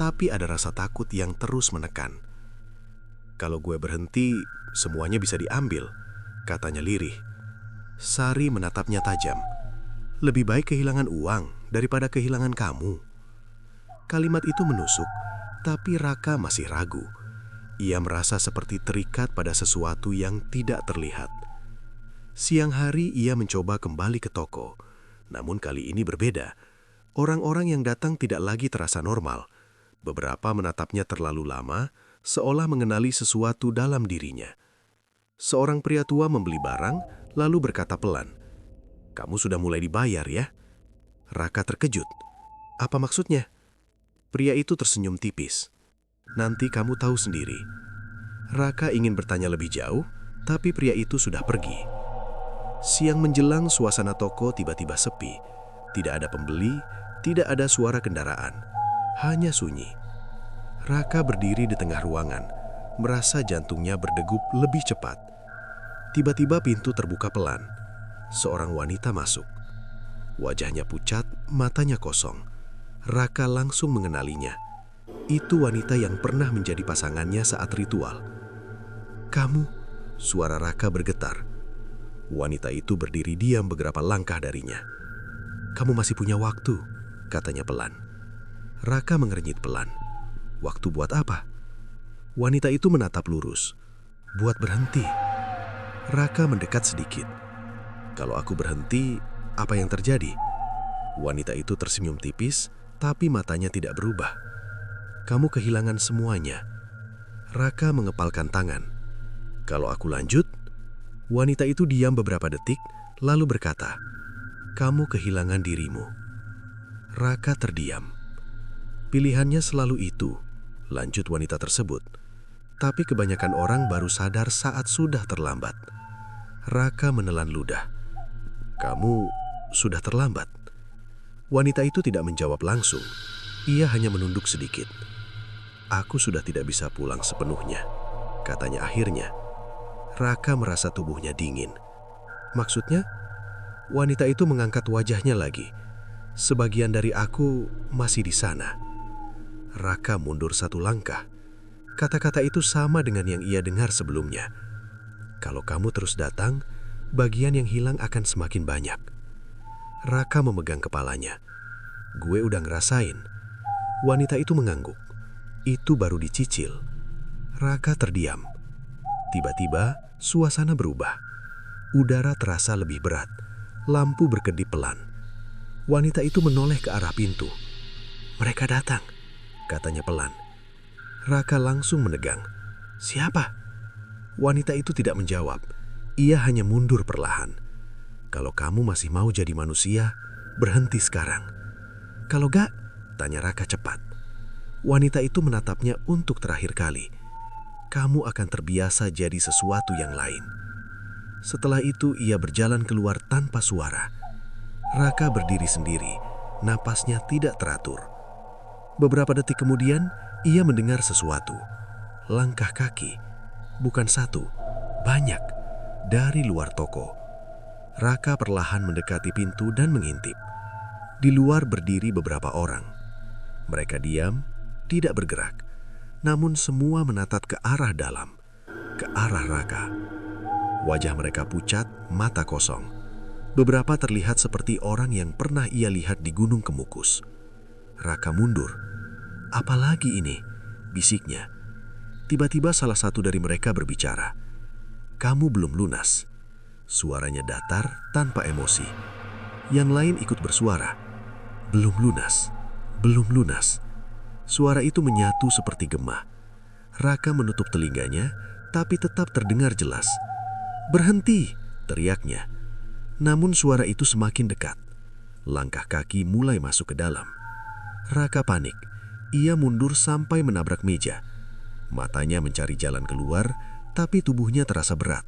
tapi ada rasa takut yang terus menekan. Kalau gue berhenti, semuanya bisa diambil, katanya lirih. Sari menatapnya tajam. Lebih baik kehilangan uang daripada kehilangan kamu. Kalimat itu menusuk, tapi Raka masih ragu. Ia merasa seperti terikat pada sesuatu yang tidak terlihat. Siang hari ia mencoba kembali ke toko, namun kali ini berbeda. Orang-orang yang datang tidak lagi terasa normal. Beberapa menatapnya terlalu lama, seolah mengenali sesuatu dalam dirinya. Seorang pria tua membeli barang, lalu berkata pelan, "Kamu sudah mulai dibayar ya?" Raka terkejut. "Apa maksudnya?" Pria itu tersenyum tipis. "Nanti kamu tahu sendiri." Raka ingin bertanya lebih jauh, tapi pria itu sudah pergi. Siang menjelang, suasana toko tiba-tiba sepi. Tidak ada pembeli, tidak ada suara kendaraan. Hanya sunyi. Raka berdiri di tengah ruangan, merasa jantungnya berdegup lebih cepat. Tiba-tiba pintu terbuka pelan. Seorang wanita masuk. Wajahnya pucat, matanya kosong. Raka langsung mengenalinya. Itu wanita yang pernah menjadi pasangannya saat ritual. "Kamu?" Suara Raka bergetar. Wanita itu berdiri diam beberapa langkah darinya. "Kamu masih punya waktu," katanya pelan. Raka mengernyit pelan. "Waktu buat apa?" Wanita itu menatap lurus. "Buat berhenti." Raka mendekat sedikit. "Kalau aku berhenti, apa yang terjadi?" Wanita itu tersenyum tipis, tapi matanya tidak berubah. "Kamu kehilangan semuanya." Raka mengepalkan tangan. "Kalau aku lanjut?" Wanita itu diam beberapa detik, lalu berkata, "Kamu kehilangan dirimu." Raka terdiam. "Pilihannya selalu itu," lanjut wanita tersebut. "Tapi kebanyakan orang baru sadar saat sudah terlambat." Raka menelan ludah. "Kamu sudah terlambat." Wanita itu tidak menjawab langsung. Ia hanya menunduk sedikit. "Aku sudah tidak bisa pulang sepenuhnya," katanya akhirnya. Raka merasa tubuhnya dingin. "Maksudnya?" Wanita itu mengangkat wajahnya lagi. "Sebagian dari aku masih di sana." Raka mundur satu langkah. Kata-kata itu sama dengan yang ia dengar sebelumnya. "Kalau kamu terus datang, bagian yang hilang akan semakin banyak." Raka memegang kepalanya. "Gue udah ngerasain." Wanita itu mengangguk. "Itu baru dicicil." Raka terdiam. Tiba-tiba, suasana berubah. Udara terasa lebih berat. Lampu berkedip pelan. Wanita itu menoleh ke arah pintu. "Mereka datang," katanya pelan. Raka langsung menegang. "Siapa?" Wanita itu tidak menjawab. Ia hanya mundur perlahan. "Kalau kamu masih mau jadi manusia, berhenti sekarang." "Kalau gak?" tanya Raka cepat. Wanita itu menatapnya untuk terakhir kali. "Kamu akan terbiasa jadi sesuatu yang lain." Setelah itu ia berjalan keluar tanpa suara. Raka berdiri sendiri, napasnya tidak teratur. Beberapa detik kemudian ia mendengar sesuatu. Langkah kaki, bukan satu, banyak, dari luar toko. Raka perlahan mendekati pintu dan mengintip. Di luar berdiri beberapa orang. Mereka diam, tidak bergerak. Namun semua menatap ke arah dalam, ke arah Raka. Wajah mereka pucat, mata kosong. Beberapa terlihat seperti orang yang pernah ia lihat di Gunung Kemukus. Raka mundur. "Apalagi ini?" bisiknya. Tiba-tiba salah satu dari mereka berbicara. "Kamu belum lunas." Suaranya datar tanpa emosi. Yang lain ikut bersuara. "Belum lunas, belum lunas." Suara itu menyatu seperti gema. Raka menutup telinganya, tapi tetap terdengar jelas. "Berhenti!" teriaknya. Namun suara itu semakin dekat. Langkah kaki mulai masuk ke dalam. Raka panik. Ia mundur sampai menabrak meja. Matanya mencari jalan keluar, tapi tubuhnya terasa berat.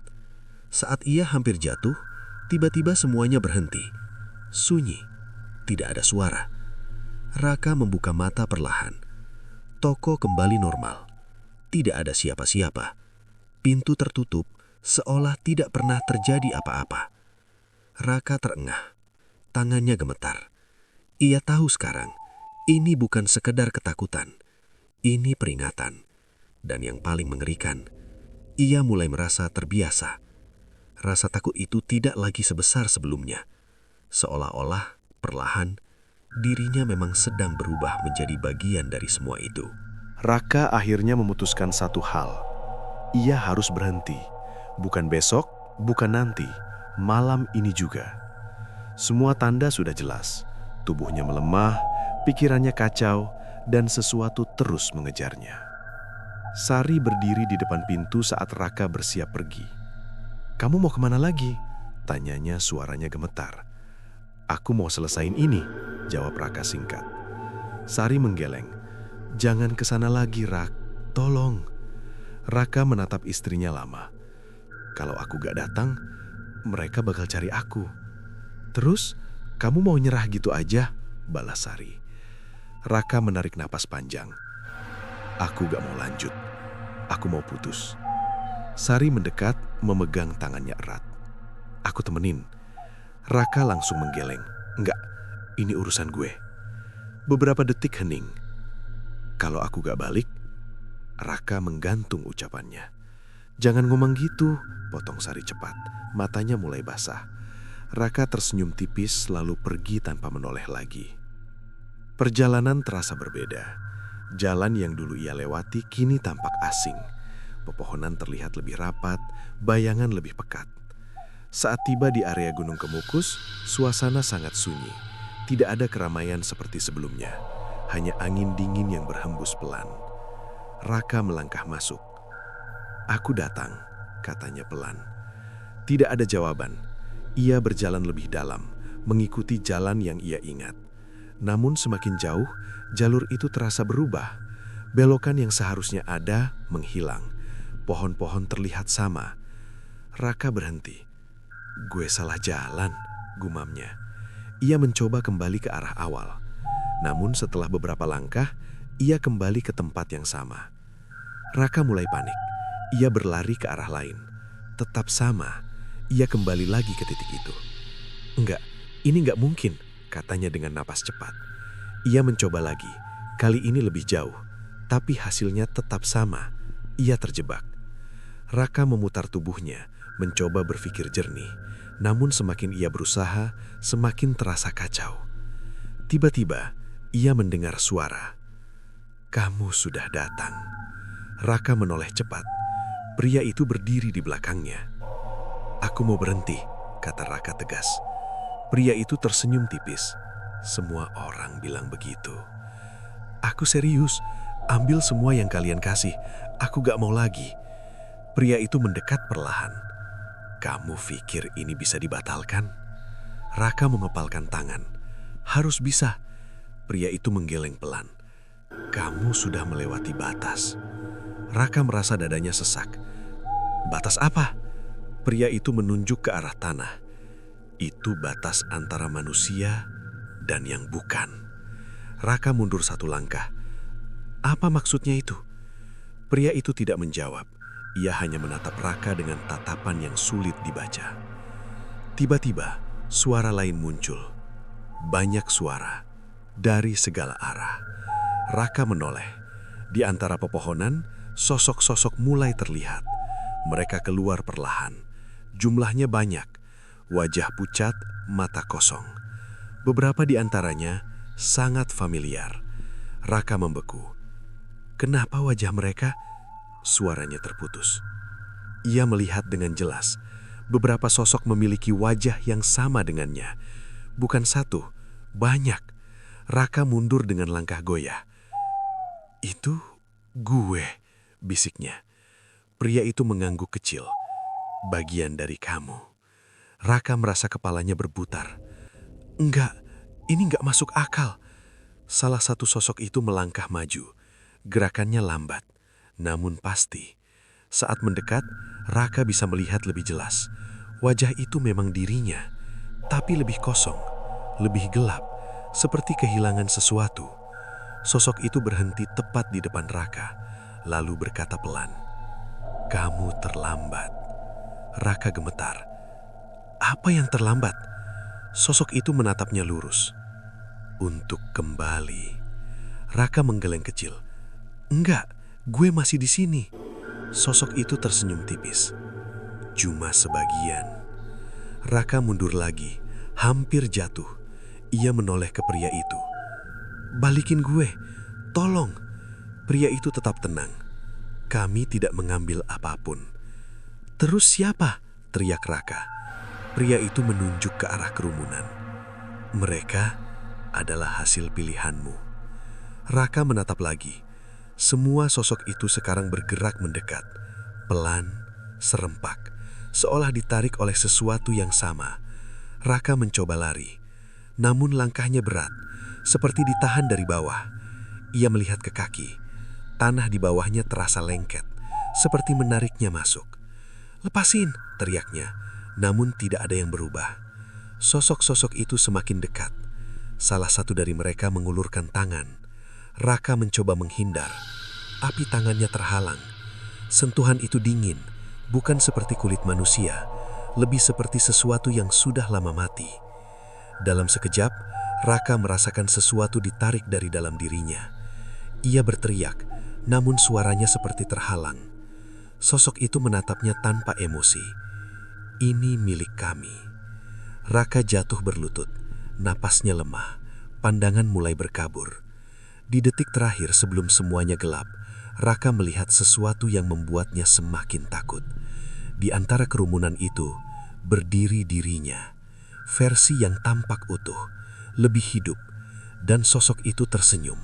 Saat ia hampir jatuh, tiba-tiba semuanya berhenti. Sunyi. Tidak ada suara. Raka membuka mata perlahan. Toko kembali normal. Tidak ada siapa-siapa. Pintu tertutup, seolah tidak pernah terjadi apa-apa. Raka terengah. Tangannya gemetar. Ia tahu sekarang, ini bukan sekedar ketakutan. Ini peringatan. Dan yang paling mengerikan, ia mulai merasa terbiasa. Rasa takut itu tidak lagi sebesar sebelumnya. Seolah-olah perlahan dirinya memang sedang berubah menjadi bagian dari semua itu. Raka akhirnya memutuskan satu hal. Ia harus berhenti. Bukan besok, bukan nanti, malam ini juga. Semua tanda sudah jelas. Tubuhnya melemah, pikirannya kacau, dan sesuatu terus mengejarnya. Sari berdiri di depan pintu saat Raka bersiap pergi. "Kamu mau kemana lagi?" tanyanya, suaranya gemetar. "Aku mau selesain ini," jawab Raka singkat. Sari menggeleng. "Jangan ke sana lagi, Rak. Tolong." Raka menatap istrinya lama. "Kalau aku gak datang, mereka bakal cari aku." "Terus, kamu mau nyerah gitu aja?" balas Sari. Raka menarik napas panjang. "Aku gak mau lanjut. Aku mau putus." Sari mendekat, memegang tangannya erat. "Aku temenin." Raka langsung menggeleng. "Enggak, ini urusan gue." Beberapa detik hening. "Kalau aku gak balik?" Raka menggantung ucapannya. "Jangan ngomong gitu," potong Sari cepat. Matanya mulai basah. Raka tersenyum tipis lalu pergi tanpa menoleh lagi. Perjalanan terasa berbeda. Jalan yang dulu ia lewati kini tampak asing. Pepohonan terlihat lebih rapat, bayangan lebih pekat. Saat tiba di area Gunung Kemukus, suasana sangat sunyi. Tidak ada keramaian seperti sebelumnya. Hanya angin dingin yang berhembus pelan. Raka melangkah masuk. "Aku datang," katanya pelan. Tidak ada jawaban. Ia berjalan lebih dalam, mengikuti jalan yang ia ingat. Namun semakin jauh, jalur itu terasa berubah. Belokan yang seharusnya ada menghilang. Pohon-pohon terlihat sama. Raka berhenti. "Gue salah jalan," gumamnya. Ia mencoba kembali ke arah awal. Namun setelah beberapa langkah, ia kembali ke tempat yang sama. Raka mulai panik. Ia berlari ke arah lain. Tetap sama. Ia kembali lagi ke titik itu. "Enggak, ini enggak mungkin," katanya dengan napas cepat. Ia mencoba lagi. Kali ini lebih jauh. Tapi hasilnya tetap sama. Ia terjebak. Raka memutar tubuhnya, mencoba berpikir jernih. Namun semakin ia berusaha, semakin terasa kacau. Tiba-tiba, ia mendengar suara. "Kamu sudah datang." Raka menoleh cepat. Pria itu berdiri di belakangnya. "Aku mau berhenti," kata Raka tegas. Pria itu tersenyum tipis. "Semua orang bilang begitu." "Aku serius. Ambil semua yang kalian kasih. Aku gak mau lagi." Pria itu mendekat perlahan. "Kamu pikir ini bisa dibatalkan?" Raka mengepalkan tangan. "Harus bisa." Pria itu menggeleng pelan. "Kamu sudah melewati batas." Raka merasa dadanya sesak. "Batas apa?" Pria itu menunjuk ke arah tanah. "Itu batas antara manusia dan yang bukan." Raka mundur satu langkah. "Apa maksudnya itu?" Pria itu tidak menjawab. Ia hanya menatap Raka dengan tatapan yang sulit dibaca. Tiba-tiba, suara lain muncul. Banyak suara dari segala arah. Raka menoleh. Di antara pepohonan, sosok-sosok mulai terlihat. Mereka keluar perlahan. Jumlahnya banyak. Wajah pucat, mata kosong. Beberapa di antaranya sangat familiar. Raka membeku. "Kenapa wajah mereka?" Suaranya terputus. Ia melihat dengan jelas. Beberapa sosok memiliki wajah yang sama dengannya. Bukan satu, banyak. Raka mundur dengan langkah goyah. "Itu gue," bisiknya. Pria itu mengangguk kecil. "Bagian dari kamu." Raka merasa kepalanya berputar. "Enggak, ini enggak masuk akal." Salah satu sosok itu melangkah maju. Gerakannya lambat, namun pasti. Saat mendekat, Raka bisa melihat lebih jelas. Wajah itu memang dirinya, tapi lebih kosong, lebih gelap, seperti kehilangan sesuatu. Sosok itu berhenti tepat di depan Raka, lalu berkata pelan, "Kamu terlambat." Raka gemetar. "Apa yang terlambat?" Sosok itu menatapnya lurus. "Untuk kembali." Raka menggeleng kecil. "Enggak, gue masih di sini." Sosok itu tersenyum tipis. cuma sebagian. Raka mundur lagi, hampir jatuh. Ia menoleh ke pria itu. "Balikin gue, tolong." Pria itu tetap tenang. "Kami tidak mengambil apapun." "Terus siapa?" teriak Raka. Pria itu menunjuk ke arah kerumunan. "Mereka adalah hasil pilihanmu." Raka menatap lagi. Semua sosok itu sekarang bergerak mendekat. Pelan, serempak, seolah ditarik oleh sesuatu yang sama. Raka mencoba lari, namun langkahnya berat, seperti ditahan dari bawah. Ia melihat ke kaki. Tanah di bawahnya terasa lengket, seperti menariknya masuk. "Lepasin!" teriaknya, namun tidak ada yang berubah. Sosok-sosok itu semakin dekat. Salah satu dari mereka mengulurkan tangan. Raka mencoba menghindar. Api tangannya terhalang. Sentuhan itu dingin, bukan seperti kulit manusia, lebih seperti sesuatu yang sudah lama mati. Dalam sekejap, Raka merasakan sesuatu ditarik dari dalam dirinya. Ia berteriak, namun suaranya seperti terhalang. Sosok itu menatapnya tanpa emosi. "Ini milik kami." Raka jatuh berlutut, napasnya lemah, pandangan mulai berkabur. Di detik terakhir sebelum semuanya gelap, Raka melihat sesuatu yang membuatnya semakin takut. Di antara kerumunan itu, berdiri dirinya, versi yang tampak utuh, lebih hidup, dan sosok itu tersenyum.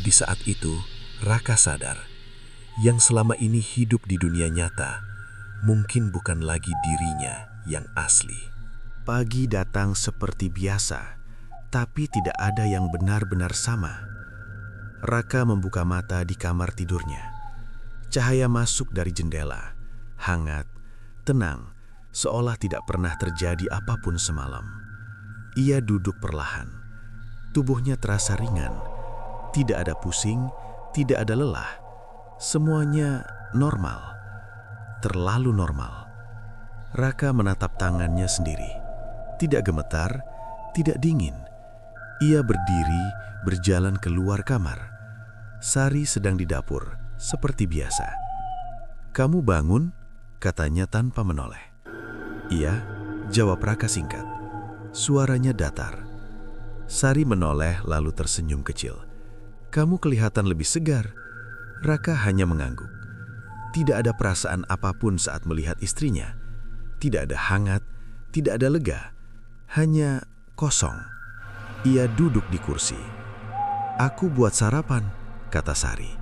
Di saat itu, Raka sadar, yang selama ini hidup di dunia nyata, mungkin bukan lagi dirinya yang asli. Pagi datang seperti biasa, tapi tidak ada yang benar-benar sama. Raka membuka mata di kamar tidurnya. Cahaya masuk dari jendela, hangat, tenang, seolah tidak pernah terjadi apapun semalam. Ia duduk perlahan. Tubuhnya terasa ringan. Tidak ada pusing, tidak ada lelah. Semuanya normal. Terlalu normal. Raka menatap tangannya sendiri. Tidak gemetar, tidak dingin. Ia berdiri, berjalan keluar kamar. Sari sedang di dapur, seperti biasa. "Kamu bangun?" katanya tanpa menoleh. "Iya," jawab Raka singkat. Suaranya datar. Sari menoleh lalu tersenyum kecil. "Kamu kelihatan lebih segar." Raka hanya mengangguk. Tidak ada perasaan apapun saat melihat istrinya. Tidak ada hangat, tidak ada lega. Hanya kosong. Ia duduk di kursi. "Aku buat sarapan," kata Sari.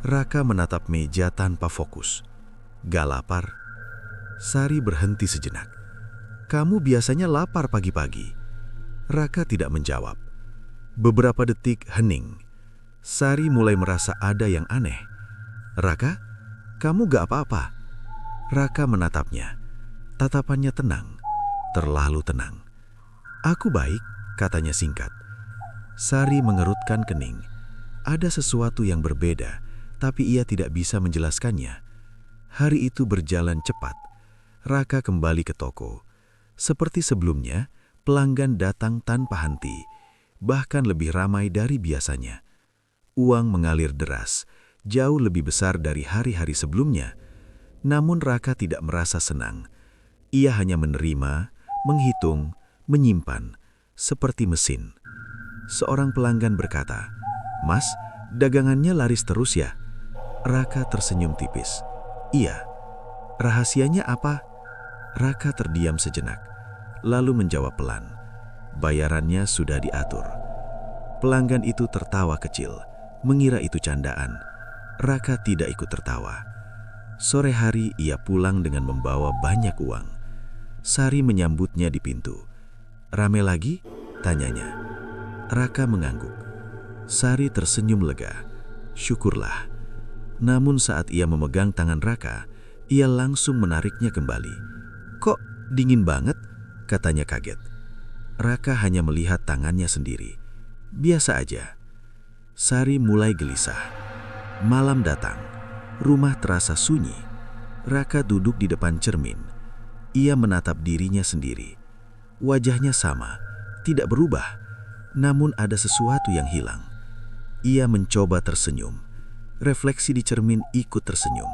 Raka menatap meja tanpa fokus. "Gak lapar?" Sari berhenti sejenak. "Kamu biasanya lapar pagi-pagi." Raka tidak menjawab. Beberapa detik hening. Sari mulai merasa ada yang aneh. "Raka, kamu gak apa-apa?" Raka menatapnya. Tatapannya tenang, terlalu tenang. "Aku baik," katanya singkat. Sari mengerutkan kening. Ada sesuatu yang berbeda, tapi ia tidak bisa menjelaskannya. Hari itu berjalan cepat. Raka kembali ke toko. Seperti sebelumnya, pelanggan datang tanpa henti, bahkan lebih ramai dari biasanya. Uang mengalir deras, jauh lebih besar dari hari-hari sebelumnya. Namun Raka tidak merasa senang. Ia hanya menerima, menghitung, menyimpan, seperti mesin. Seorang pelanggan berkata, "Mas, dagangannya laris terus ya?" Raka tersenyum tipis. "Iya." "Rahasianya apa?" Raka terdiam sejenak, lalu menjawab pelan. "Bayarannya sudah diatur." Pelanggan itu tertawa kecil, mengira itu candaan. Raka tidak ikut tertawa. Sore hari ia pulang dengan membawa banyak uang. Sari menyambutnya di pintu. "Rame lagi?" tanyanya. Raka mengangguk. Sari tersenyum lega. "Syukurlah." Namun saat ia memegang tangan Raka, ia langsung menariknya kembali. "Kok dingin banget?" katanya kaget. Raka hanya melihat tangannya sendiri. "Biasa aja." Sari mulai gelisah. Malam datang. Rumah terasa sunyi. Raka duduk di depan cermin. Ia menatap dirinya sendiri. Wajahnya sama, tidak berubah. Namun ada sesuatu yang hilang. Ia mencoba tersenyum. Refleksi di cermin ikut tersenyum.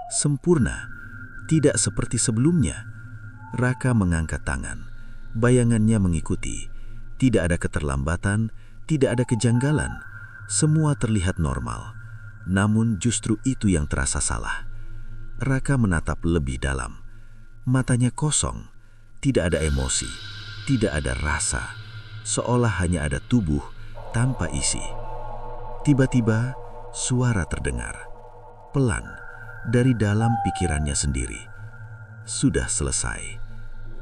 Sempurna, Tidak seperti sebelumnya. Raka mengangkat tangan. Bayangannya mengikuti. Tidak ada keterlambatan, tidak ada kejanggalan. Semua terlihat normal. Namun justru itu yang terasa salah. Raka menatap lebih dalam. Matanya kosong. Tidak ada emosi, tidak ada rasa. Seolah hanya ada tubuh tanpa isi. Tiba-tiba suara terdengar. Pelan dari dalam pikirannya sendiri. Sudah selesai.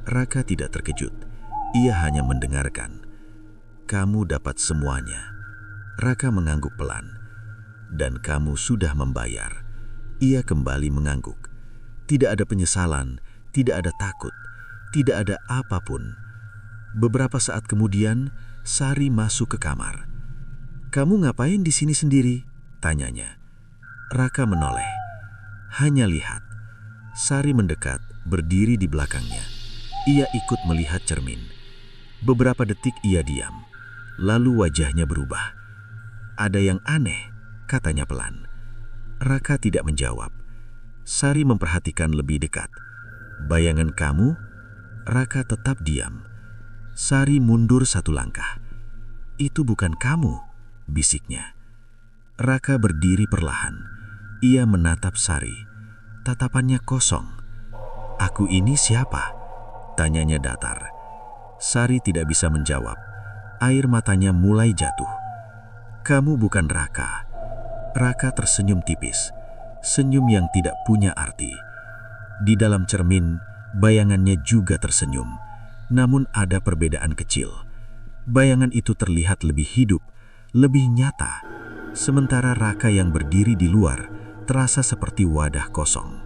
Raka tidak terkejut. Ia hanya mendengarkan. Kamu dapat semuanya. Raka mengangguk pelan. Dan kamu sudah membayar. Ia kembali mengangguk. Tidak ada penyesalan, tidak ada takut, tidak ada apapun. Beberapa saat kemudian, Sari masuk ke kamar. Kamu ngapain di sini sendiri? Tanyanya. Raka menoleh. Hanya lihat. Sari mendekat, berdiri di belakangnya. Ia ikut melihat cermin. Beberapa detik ia diam. Lalu wajahnya berubah. Ada yang aneh, katanya pelan. Raka tidak menjawab. Sari memperhatikan lebih dekat. Bayangan kamu? Raka tetap diam. Sari mundur satu langkah. Itu bukan kamu, bisiknya. Raka berdiri perlahan. Ia menatap Sari. Tatapannya kosong. Aku ini siapa? Tanyanya datar. Sari tidak bisa menjawab. Air matanya mulai jatuh. Kamu bukan Raka. Raka tersenyum tipis. Senyum yang tidak punya arti. Di dalam cermin, bayangannya juga tersenyum. Namun ada perbedaan kecil. Bayangan itu terlihat lebih hidup, lebih nyata. Sementara Raka yang berdiri di luar terasa seperti wadah kosong.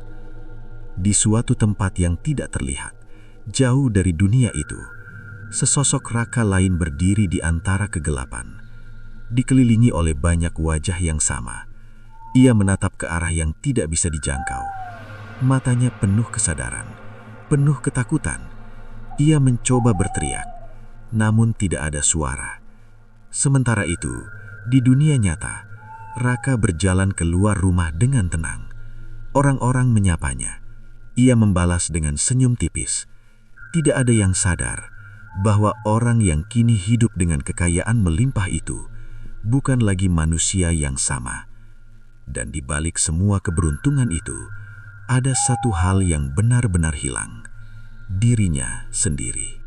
Di suatu tempat yang tidak terlihat, jauh dari dunia itu, sesosok Raka lain berdiri di antara kegelapan. Dikelilingi oleh banyak wajah yang sama. Ia menatap ke arah yang tidak bisa dijangkau. Matanya penuh kesadaran, penuh ketakutan. Ia mencoba berteriak, namun tidak ada suara. Sementara itu, di dunia nyata, Raka berjalan keluar rumah dengan tenang. Orang-orang menyapanya. Ia membalas dengan senyum tipis. Tidak ada yang sadar bahwa orang yang kini hidup dengan kekayaan melimpah itu bukan lagi manusia yang sama. Dan di balik semua keberuntungan itu, ada satu hal yang benar-benar hilang. Dirinya sendiri.